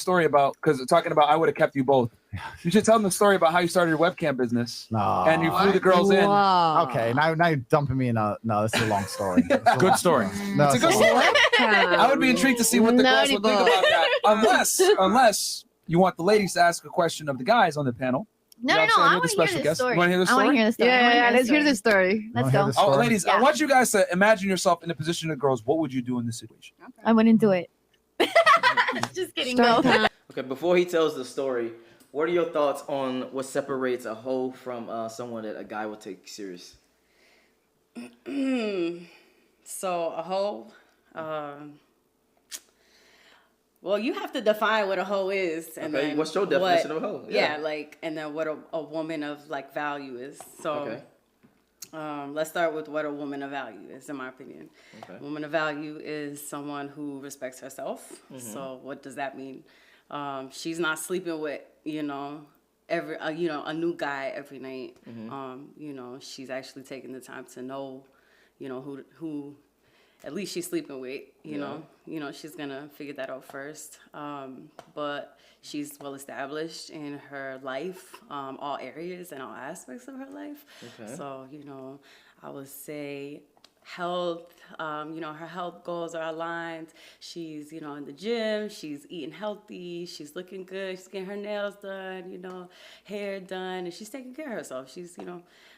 story about, because talking about I would have kept you both. You should tell them the story about how you started your webcam business. And you flew the girls in. Okay, now you're dumping me in a... No, this is a long story. Good story. No, it's a good story. I would be intrigued to see what the girls would think about that. Unless you want the ladies to ask a question of the guys on the panel. No, I want to hear this story. You want to hear this I story? want to hear the story. Yeah, let's hear the story. Let's go. Oh, ladies, I want you guys to imagine yourself in the position of girls. What would you do in this situation? I wouldn't do it. Just kidding. Go. Okay, before he tells the story, what are your thoughts on what separates a hoe from someone that a guy would take serious? So a hoe, well, you have to define what a hoe is, and okay, then what's your definition of a hoe? Yeah, like, and then what a woman of like value is. So, let's start with what a woman of value is, in my opinion. Okay. Woman of value is someone who respects herself. So, what does that mean? She's not sleeping with, a new guy every night. She's actually taking the time to know, who at least she's sleeping with, you know, she's gonna figure that out first. But she's well established in her life, all areas and all aspects of her life. Okay. So, I would say health, her health goals are aligned. She's, in the gym, she's eating healthy, she's looking good, she's getting her nails done, hair done, and she's taking care of herself. She's,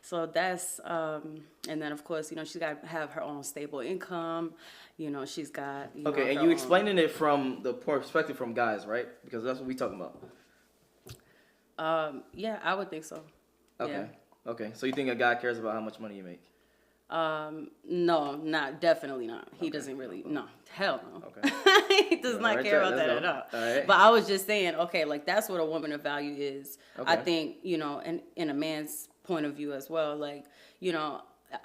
so that's, and then of course, she's got to have her own stable income, she's got, okay, and you explaining it from the perspective from guys, right? Because that's what we talking about. Yeah, I would think so. Okay. Yeah. Okay, so you think a guy cares about how much money you make? No, definitely not. He doesn't really, no, hell no. Okay. He does not care about that at all. Right. But I was just saying, okay, like that's what a woman of value is. Okay. I think, and in a man's point of view as well, like,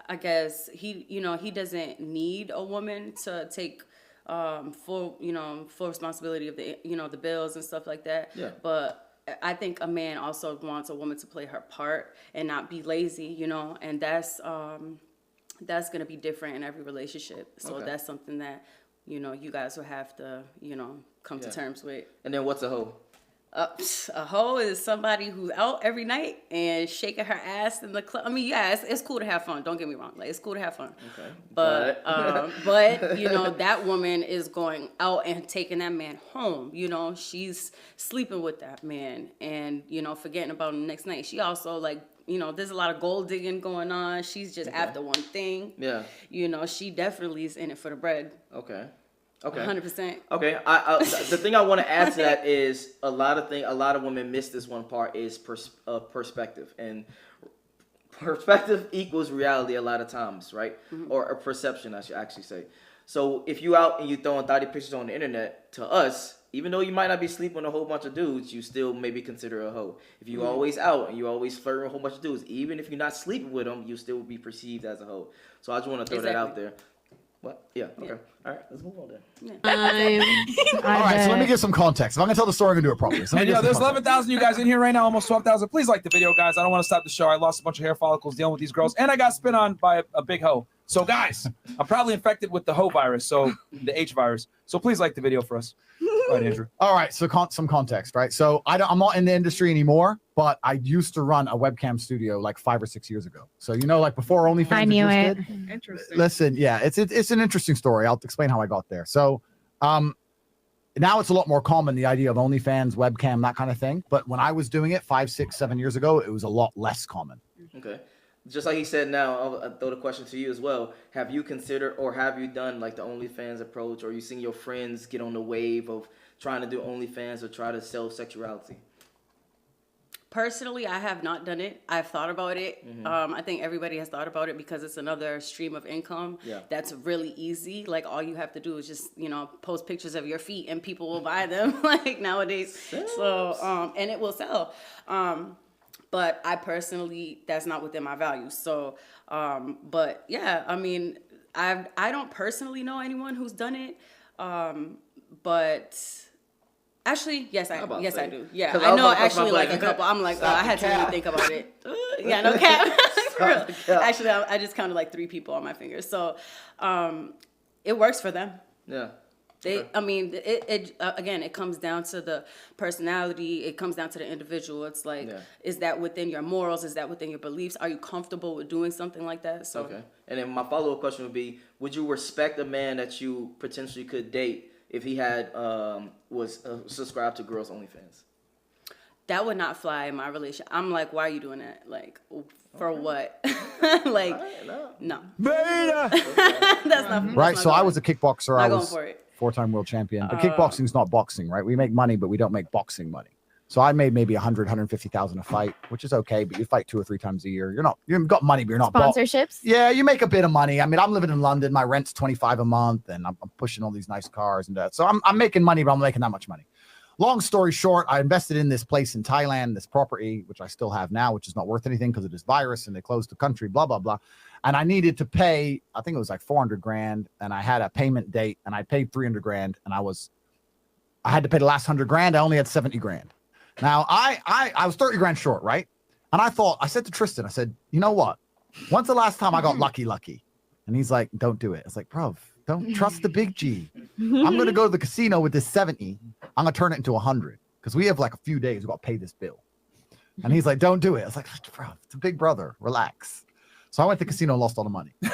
I guess he doesn't need a woman to take full responsibility of the, the bills and stuff like that. Yeah. But I think a man also wants a woman to play her part and not be lazy, and that's going to be different in every relationship. So that's something that, you guys will have to, come to terms with. And then what's a hoe? A hoe is somebody who's out every night and shaking her ass in the club. I mean, yeah, it's cool to have fun. Don't get me wrong. Like, it's cool to have fun. Okay. But that woman is going out and taking that man home. She's sleeping with that man and, forgetting about him the next night. She also, like, there's a lot of gold digging going on. She's just after one thing. Yeah. She definitely is in it for the bread. Okay. Okay. 100%. Okay. The thing I want to add to that is a lot of women miss this one part is perspective, and perspective equals reality a lot of times, right? Mm-hmm. Or a perception, I should actually say. So if you out and you throwing 30 pictures on the internet, to us, even though you might not be sleeping with a whole bunch of dudes, you still maybe consider a hoe. If you always out and you always flirting with a whole bunch of dudes, even if you're not sleeping with them, you still be perceived as a hoe. So I just want to throw that out there. What? Yeah. Okay. Yeah. All right. Let's move on then. Yeah. All right. So let me give some context. If I'm gonna tell the story, I'm gonna do it properly. So there's 11,000 you guys in here right now, almost 12,000. Please like the video, guys. I don't want to stop the show. I lost a bunch of hair follicles dealing with these girls, and I got spit on by a big hoe. So guys, I'm probably infected with the hoe virus, so the H virus. So please like the video for us. All right, Andrew. All right. So some context, right? So I'm not in the industry anymore, but I used to run a webcam studio like 5 or 6 years ago. So like before OnlyFans I knew it. Interesting. Listen, yeah, it's an interesting story. I'll explain how I got there. So now it's a lot more common, the idea of OnlyFans, webcam, that kind of thing. But when I was doing it 5, 6, 7 years ago, it was a lot less common. Okay. Just like he said now, I'll throw the question to you as well. Have you considered or have you done like the OnlyFans approach, or you seen your friends get on the wave of trying to do OnlyFans or try to sell sexuality? Personally, I have not done it. I've thought about it. Mm-hmm. I think everybody has thought about it because it's another stream of income that's really easy. Like, all you have to do is just, post pictures of your feet and people will buy them, like, nowadays. So, and it will sell. But I personally, that's not within my values. So, but yeah, I mean, I don't personally know anyone who's done it. But actually, yes, I do. Yeah, I know actually like a couple. I'm like, I had to really think about it. Yeah, no cap. Actually, I just counted like 3 people on my fingers. So, it works for them. Yeah. I mean, it again, it comes down to the personality. It comes down to the individual. It's like, is that within your morals? Is that within your beliefs? Are you comfortable with doing something like that? So, okay. And then my follow-up question would be, would you respect a man that you potentially could date if he had was subscribed to Girls OnlyFans? That would not fly in my relationship. I'm like, why are you doing that? Like, for what? Like, no. Beta. That's not Right. So I going. was a kickboxer. I Not going was for it. 4-time world champion. But kickboxing's not boxing, right? We make money, but we don't make boxing money. So I made maybe 150,000 a fight, which is okay. But you fight 2 or 3 times a year. You've got money, but you're not Sponsorships? Yeah, you make a bit of money. I mean, I'm living in London. My rent's 25 a month, and I'm pushing all these nice cars and that. So I'm making money, but I'm making that much money. Long story short, I invested in this place in Thailand, this property, which I still have now, which is not worth anything because of this virus, and they closed the country, blah, blah, blah. And I needed to pay, I think it was like 400 grand, and I had a payment date, and I paid 300 grand, and I had to pay the last 100 grand. I only had 70 grand. Now, I was 30 grand short, right? And I said to Tristan, I said, you know what? When's the last time I got lucky? And he's like, don't do it. It's like, bro, don't trust the big G. I'm going to go to the casino with this 70. I'm going to turn it into 100 because we have like a few days. We got to pay this bill. And he's like, don't do it. I was like, bro, it's a big brother. Relax. So I went to the casino and lost all the money. No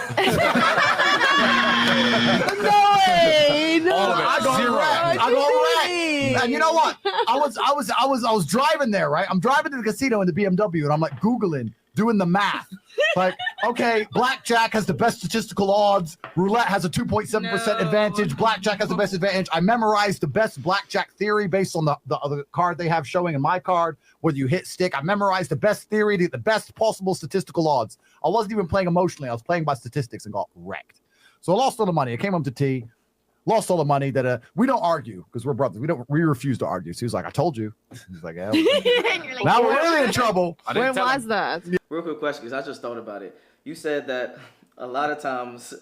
way! No. All of it. I got Zero. wrecked. I got wrecked. And you know what? I was driving there, right? I'm driving to the casino in the BMW, and I'm like Googling, doing the math. Like, okay, blackjack has the best statistical odds. Roulette has a 2.7% advantage. Blackjack has the best advantage. I memorized the best blackjack theory based on the other card they have showing in my card, whether you hit stick. I memorized the best theory, the best possible statistical odds. I wasn't even playing emotionally. I was playing by statistics and got wrecked. So I lost all the money. I came home to tea, lost all the money. That we don't argue because we're brothers. We refuse to argue. So he was like, I told you. He's like, yeah. Like, Now we're really in trouble. when was that? Real quick question, because I just thought about it. You said that a lot of times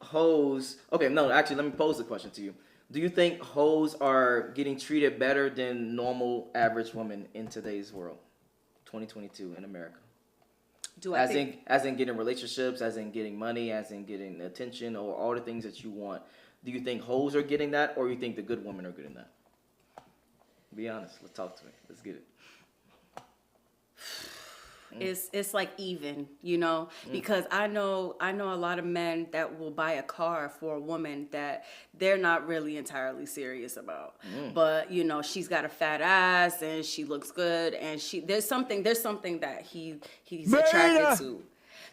hoes... Okay, no, actually, let me pose the question to you. Do you think hoes are getting treated better than normal average women in today's world, 2022 in America? As in getting relationships, as in getting money, as in getting attention, or all the things that you want. Do you think hoes are getting that, or you think the good women are getting that? Be honest. Let's talk to me. Let's get it. It's like even, you know, because I know a lot of men that will buy a car for a woman that they're not really entirely serious about. But, you know, she's got a fat ass and she looks good and there's something that he's attracted to.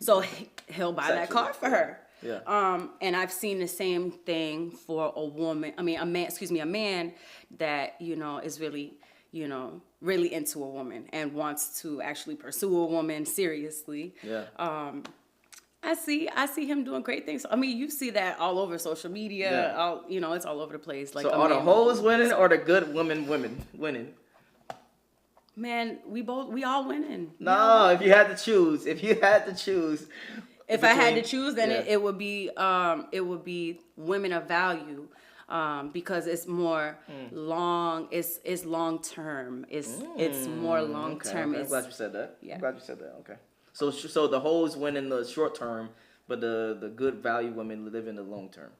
So he'll buy that car for her. Yeah. And I've seen the same thing for a man that, you know, is really, you know, really into a woman and wants to actually pursue a woman seriously. Yeah. I see him doing great things. I mean, you see that all over social media. Yeah. You know, it's all over the place. Like, So are the hoes winning or the good women winning? Man, we all winning. No, if you had to choose. If I had to choose, then it would be women of value. Because it's more long. It's long term. It's more long term. Okay. I'm glad you said that. Yeah. I'm glad you said that. Okay. So the hoes win in the short term, but the good value women live in the long term,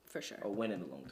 For sure. or win in the long term.